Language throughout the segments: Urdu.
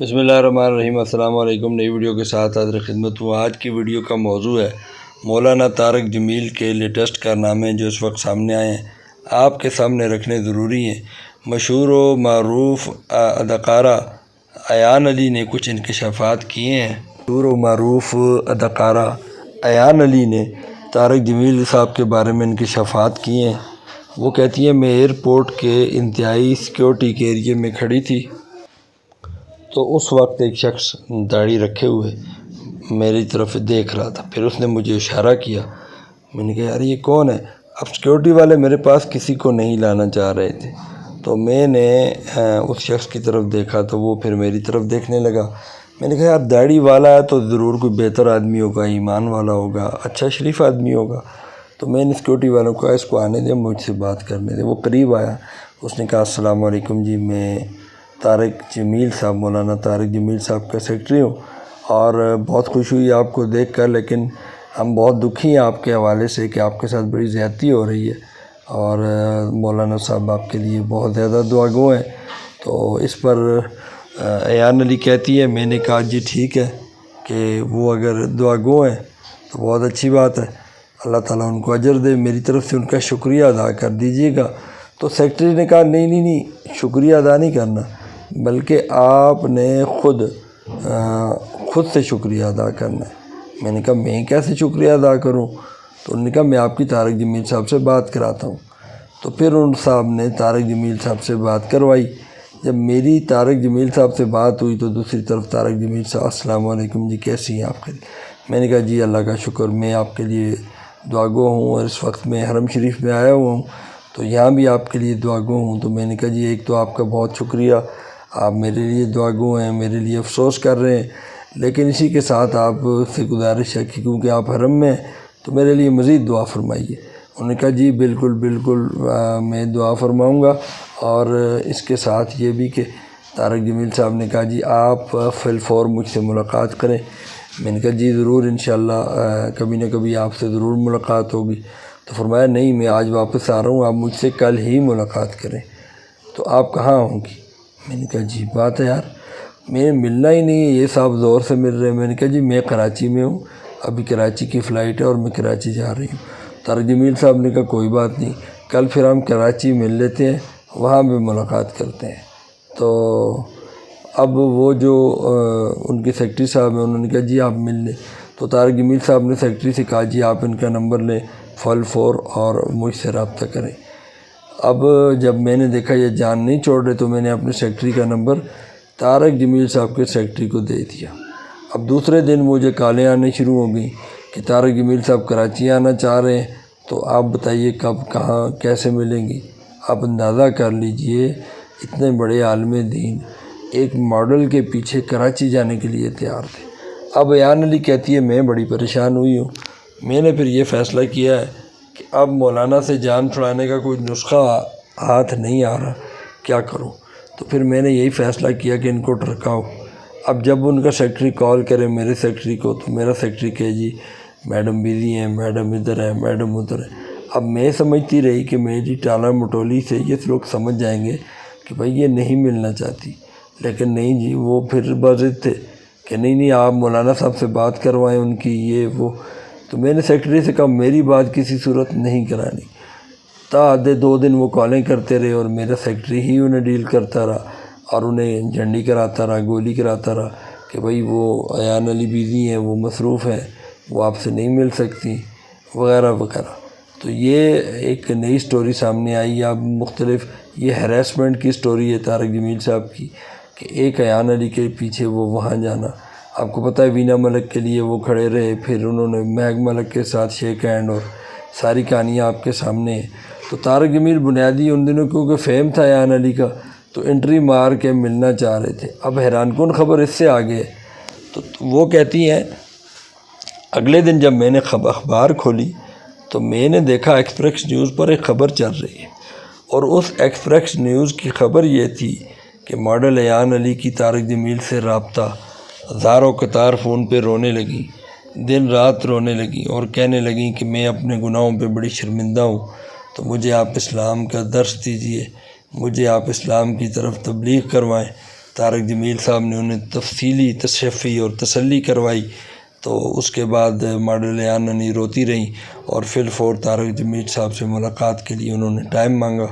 بسم اللہ الرحمن الرحیم۔ السلام علیکم۔ نئی ویڈیو کے ساتھ حاضر خدمت ہوں۔ آج کی ویڈیو کا موضوع ہے مولانا طارق جمیل کے لیٹسٹ کارنامے جو اس وقت سامنے آئے ہیں، آپ کے سامنے رکھنے ضروری ہیں۔ مشہور و معروف اداکارہ ایان علی نے کچھ انکشافات کیے ہیں۔ مشہور و معروف اداکارہ ایان علی نے طارق جمیل صاحب کے بارے میں انکشافات کیے ہیں۔ وہ کہتی ہیں میں ایئرپورٹ کے انتہائی سیکیورٹی کے ایریے میں کھڑی تھی تو اس وقت ایک شخص داڑھی رکھے ہوئے میری طرف دیکھ رہا تھا۔ پھر اس نے مجھے اشارہ کیا۔ میں نے کہا یار یہ کون ہے؟ اب سیکیورٹی والے میرے پاس کسی کو نہیں لانا چاہ رہے تھے، تو میں نے اس شخص کی طرف دیکھا تو وہ پھر میری طرف دیکھنے لگا۔ میں نے کہا یار داڑھی والا ہے تو ضرور کوئی بہتر آدمی ہوگا، ایمان والا ہوگا، اچھا شریف آدمی ہوگا۔ تو میں نے سیکیورٹی والوں کو کہا اس کو آنے دیں، مجھ سے بات کرنے دیں۔ وہ قریب آیا، اس نے کہا السلام علیکم جی، میں طارق جمیل صاحب، مولانا طارق جمیل صاحب کا سیکرٹری ہوں، اور بہت خوش ہوئی آپ کو دیکھ کر، لیکن ہم بہت دکھی ہیں آپ کے حوالے سے کہ آپ کے ساتھ بڑی زیادتی ہو رہی ہے، اور مولانا صاحب آپ کے لیے بہت زیادہ دعاگو ہیں۔ تو اس پر ایان علی کہتی ہے میں نے کہا جی ٹھیک ہے کہ وہ اگر دعاگو ہیں تو بہت اچھی بات ہے، اللہ تعالیٰ ان کو اجر دے، میری طرف سے ان کا شکریہ ادا کر دیجیے گا۔ تو سیکرٹری نے کہا نہیں، شکریہ ادا نہیں کرنا، بلکہ آپ نے خود سے شکریہ ادا کرنا ہے۔ میں نے کہا میں کیسے شکریہ ادا کروں؟ تو انہوں نے کہا میں آپ کی طارق جمیل صاحب سے بات کراتا ہوں۔ تو پھر ان صاحب نے طارق جمیل صاحب سے بات کروائی۔ جب میری طارق جمیل صاحب سے بات ہوئی تو دوسری طرف طارق جمیل صاحب السلام علیکم جی، کیسی ہیں آپ؟ میں نے کہا جی اللہ کا شکر، میں آپ کے لیے دعاگو ہوں، اور اس وقت میں حرم شریف میں آیا ہوا ہوں تو یہاں بھی آپ کے لیے دعاگو ہوں۔ تو میں نے کہا جی ایک تو آپ کا بہت شکریہ، آپ میرے لیے دعاگو ہیں، میرے لیے افسوس کر رہے ہیں، لیکن اسی کے ساتھ آپ سے گزارش ہے کہ کیونکہ آپ حرم میں ہیں تو میرے لیے مزید دعا فرمائیے۔ انہوں نے کہا جی بالکل میں دعا فرماؤں گا، اور اس کے ساتھ یہ بھی کہ طارق جمیل صاحب نے کہا جی آپ فی الفور مجھ سے ملاقات کریں۔ میں نے کہا جی ضرور انشاءاللہ کبھی نہ کبھی آپ سے ضرور ملاقات ہوگی۔ تو فرمایا نہیں میں آج واپس آ رہا ہوں، آپ مجھ سے کل ہی ملاقات کریں۔ تو آپ کہاں ہوں گی؟ میں نے کہا جی بات ہے یار، میں ملنا ہی نہیں ہے، یہ صاحب زور سے مل رہے ہیں۔ میں نے کہا جی میں کراچی میں ہوں، ابھی کراچی کی فلائٹ ہے اور میں کراچی جا رہی ہوں۔ طارق جمیل صاحب نے کہا کوئی بات نہیں، کل پھر ہم کراچی مل لیتے ہیں، وہاں بھی ملاقات کرتے ہیں۔ تو اب وہ جو ان کے سیکرٹری صاحب ہیں انہوں نے کہا جی آپ مل لیں۔ تو طارق جمیل صاحب نے سیکرٹری سے کہا جی آپ ان کا نمبر لیں فل فور اور مجھ سے رابطہ کریں۔ اب جب میں نے دیکھا یہ جان نہیں چھوڑ رہے تو میں نے اپنے سیکرٹری کا نمبر طارق جمیل صاحب کے سیکرٹری کو دے دیا۔ اب دوسرے دن مجھے کالیں آنے شروع ہو گئیں کہ طارق جمیل صاحب کراچی آنا چاہ رہے ہیں، تو آپ بتائیے کب، کہاں، کیسے ملیں گی؟ آپ اندازہ کر لیجئے اتنے بڑے عالم دین ایک ماڈل کے پیچھے کراچی جانے کے لیے تیار تھے۔ اب ایان علی کہتی ہے میں بڑی پریشان ہوئی ہوں، میں نے پھر یہ فیصلہ کیا ہے کہ اب مولانا سے جان چھڑانے کا کوئی نسخہ ہاتھ نہیں آ رہا، کیا کروں؟ تو پھر میں نے یہی فیصلہ کیا کہ ان کو ٹرکاؤ۔ اب جب ان کا سیکرٹری کال کرے میرے سیکرٹری کو تو میرا سیکرٹری کہے جی میڈم بزی ہیں، میڈم ادھر ہے، میڈم ادھر ہے۔ اب میں سمجھتی رہی کہ میری ٹالا مٹولی سے یہ لوگ سمجھ جائیں گے کہ بھائی یہ نہیں ملنا چاہتی، لیکن نہیں جی، وہ پھر بضد تھے کہ نہیں آپ مولانا صاحب سے بات کروائیں ان کی، یہ وہ۔ تو میں نے سیکرٹری سے کہا میری بات کسی صورت نہیں کرانی۔ تا آدھے 2 دن وہ کالیں کرتے رہے اور میرا سیکرٹری ہی انہیں ڈیل کرتا رہا اور انہیں جھنڈی کراتا رہا، گولی کراتا رہا کہ بھئی وہ ایان علی بزی ہیں، وہ مصروف ہیں، وہ آپ سے نہیں مل سکتی، وغیرہ وغیرہ۔ تو یہ ایک نئی سٹوری سامنے آئی۔ اب مختلف یہ ہیراسمنٹ کی سٹوری ہے طارق جمیل صاحب کی کہ ایک ایان علی کے پیچھے وہ وہاں جانا۔ آپ کو پتہ ہے وینا ملک کے لیے وہ کھڑے رہے، پھر انہوں نے مہک ملک کے ساتھ شیک ہینڈ، اور ساری کہانیاں آپ کے سامنے ہیں۔ تو طارق جمیل بنیادی ان دنوں کیونکہ فیم تھا ایان علی کا تو انٹری مار کے ملنا چاہ رہے تھے۔ اب حیران کن خبر اس سے آگے ہے، تو وہ کہتی ہیں اگلے دن جب میں نے اخبار کھولی تو میں نے دیکھا ایکسپریس نیوز پر ایک خبر چل رہی ہے، اور اس ایکسپریس نیوز کی خبر یہ تھی کہ ماڈل ایان علی کی طارق جمیل سے رابطہ، ہزاروں قطار فون پہ رونے لگیں، دن رات رونے لگیں اور کہنے لگیں کہ میں اپنے گناہوں پہ بڑی شرمندہ ہوں، تو مجھے آپ اسلام کا درس دیجئے، مجھے آپ اسلام کی طرف تبلیغ کروائیں طارق جمیل صاحب نے انہیں تفصیلی تشفی اور تسلی کروائی، تو اس کے بعد ماڈل آنانی روتی رہیں اور فی الفور طارق جمیل صاحب سے ملاقات کے لیے انہوں نے ٹائم مانگا۔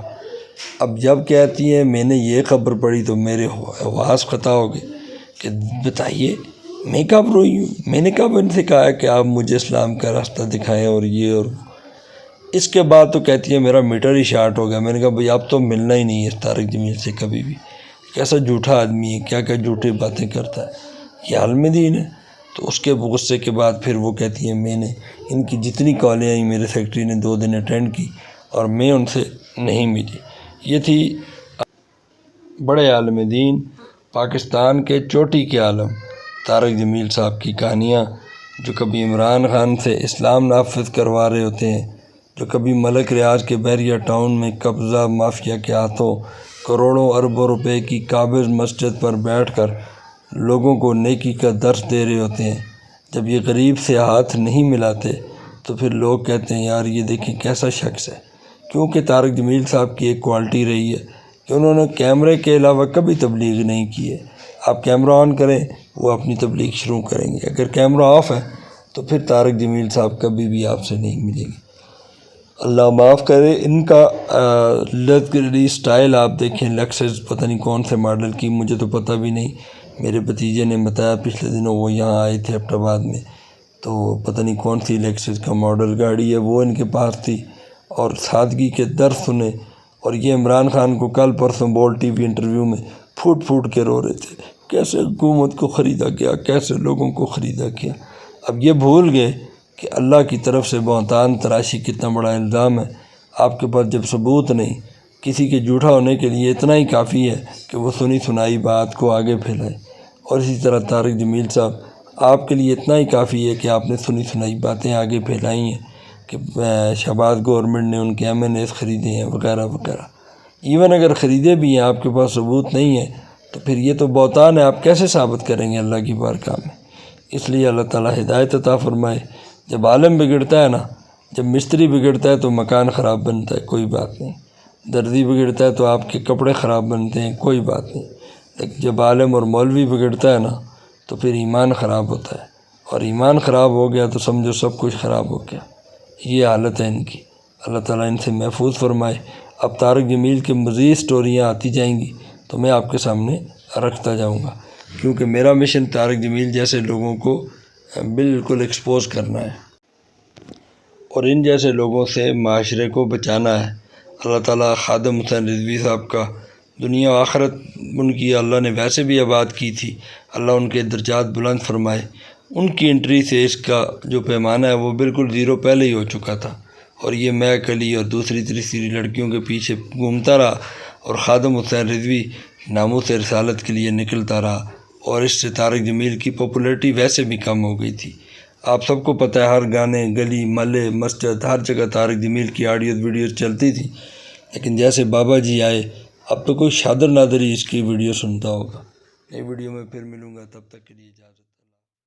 اب جب کہتی ہیں میں نے یہ خبر پڑھی تو میرے حواس قطع ہو گئے کہ بتائیے میں کب روئی ہوں، میں نے کب ان سے کہا کہ آپ مجھے اسلام کا راستہ دکھائیں اور یہ اور اس کے بعد تو کہتی ہے میرا میٹر ہی شارٹ ہو گیا۔ میں نے کہا بھئی اب تو ملنا ہی نہیں ہے اس طارق جمیل سے کبھی بھی، کیسا جھوٹا آدمی ہے، کیا کیا جھوٹی باتیں کرتا ہے، یہ عالم دین ہے۔ تو اس کے غصے کے بعد پھر وہ کہتی ہیں میں نے ان کی جتنی کالیں آئیں میرے سیکرٹری نے 2 دن اٹینڈ کی اور میں ان سے نہیں ملی۔ یہ تھی بڑے عالم دین، پاکستان کے چوٹی کے عالم طارق جمیل صاحب کی کہانیاں، جو کبھی عمران خان سے اسلام نافذ کروا رہے ہوتے ہیں، جو کبھی ملک ریاض کے بحریہ ٹاؤن میں قبضہ مافیا کے ہاتھوں کروڑوں اربوں روپے کی قابض مسجد پر بیٹھ کر لوگوں کو نیکی کا درس دے رہے ہوتے ہیں۔ جب یہ غریب سے ہاتھ نہیں ملاتے تو پھر لوگ کہتے ہیں یار یہ دیکھیں کیسا شخص ہے، کیونکہ طارق جمیل صاحب کی ایک کوالٹی رہی ہے کہ انہوں نے کیمرے کے علاوہ کبھی تبلیغ نہیں کی ہے۔ آپ کیمرہ آن کریں وہ اپنی تبلیغ شروع کریں گے، اگر کیمرہ آف ہے تو پھر طارق جمیل صاحب کبھی بھی آپ سے نہیں ملیں گے۔ اللہ معاف کرے، ان کا لگژری سٹائل آپ دیکھیں، لیکسس پتہ نہیں کون سے ماڈل کی، مجھے تو پتہ بھی نہیں، میرے بھتیجے نے بتایا پچھلے دنوں وہ یہاں آئے تھے ایبٹ آباد میں، تو پتہ نہیں کون سی لیکسس کا ماڈل گاڑی ہے وہ ان کے پاس تھی، اور سادگی کے درس سنے، اور یہ عمران خان کو کل پرسوں بول ٹی وی انٹرویو میں پھوٹ پھوٹ کے رو رہے تھے کیسے حکومت کو خریدا گیا، کیسے لوگوں کو خریدا گیا۔ اب یہ بھول گئے کہ اللہ کی طرف سے بہتان تراشی کتنا بڑا الزام ہے۔ آپ کے پاس جب ثبوت نہیں، کسی کے جھوٹا ہونے کے لیے اتنا ہی کافی ہے کہ وہ سنی سنائی بات کو آگے پھیلائے، اور اسی طرح طارق جمیل صاحب آپ کے لیے اتنا ہی کافی ہے کہ آپ نے سنی سنائی باتیں آگے پھیلائی ہیں کہ شہباز گورنمنٹ نے ان کے M&As خریدے ہیں وغیرہ وغیرہ۔ ایون اگر خریدے بھی ہیں آپ کے پاس ثبوت نہیں ہے تو پھر یہ تو بہتان ہے، آپ کیسے ثابت کریں گے اللہ کی بارگاہ میں؟ اس لیے اللہ تعالیٰ ہدایت عطا فرمائے۔ جب عالم بگڑتا ہے نا، جب مستری بگڑتا ہے تو مکان خراب بنتا ہے، کوئی بات نہیں، درزی بگڑتا ہے تو آپ کے کپڑے خراب بنتے ہیں، کوئی بات نہیں، لیکن جب عالم اور مولوی بگڑتا ہے نا تو پھر ایمان خراب ہوتا ہے، اور ایمان خراب ہو گیا تو سمجھو سب کچھ خراب ہو گیا۔ یہ حالت ہے ان کی، اللہ تعالیٰ ان سے محفوظ فرمائے۔ اب طارق جمیل کی مزید سٹوریاں آتی جائیں گی تو میں آپ کے سامنے رکھتا جاؤں گا، کیونکہ میرا مشن طارق جمیل جیسے لوگوں کو بالکل ایکسپوز کرنا ہے اور ان جیسے لوگوں سے معاشرے کو بچانا ہے۔ اللہ تعالیٰ خادم حسین رضوی صاحب کا دنیا و آخرت ان کی اللہ نے ویسے بھی آباد کی تھی، اللہ ان کے درجات بلند فرمائے۔ ان کی انٹری سے اس کا جو پیمانہ ہے وہ بالکل زیرو پہلے ہی ہو چکا تھا، اور یہ میں کلی اور دوسری تیسری لڑکیوں کے پیچھے گھومتا رہا، اور خادم حسین رضوی ناموس رسالت کے لیے نکلتا رہا، اور اس سے طارق جمیل کی پاپولیرٹی ویسے بھی کم ہو گئی تھی۔ آپ سب کو پتہ ہے ہر گانے، گلی محلے، مسجد، ہر جگہ طارق جمیل کی آڈیوز ویڈیوز چلتی تھی، لیکن جیسے بابا جی آئے اب تو کوئی شادر نادر ہی اس کی ویڈیو سنتا ہوگا۔ نئی ویڈیو میں پھر ملوں گا، تب تک کے لیے اجازت۔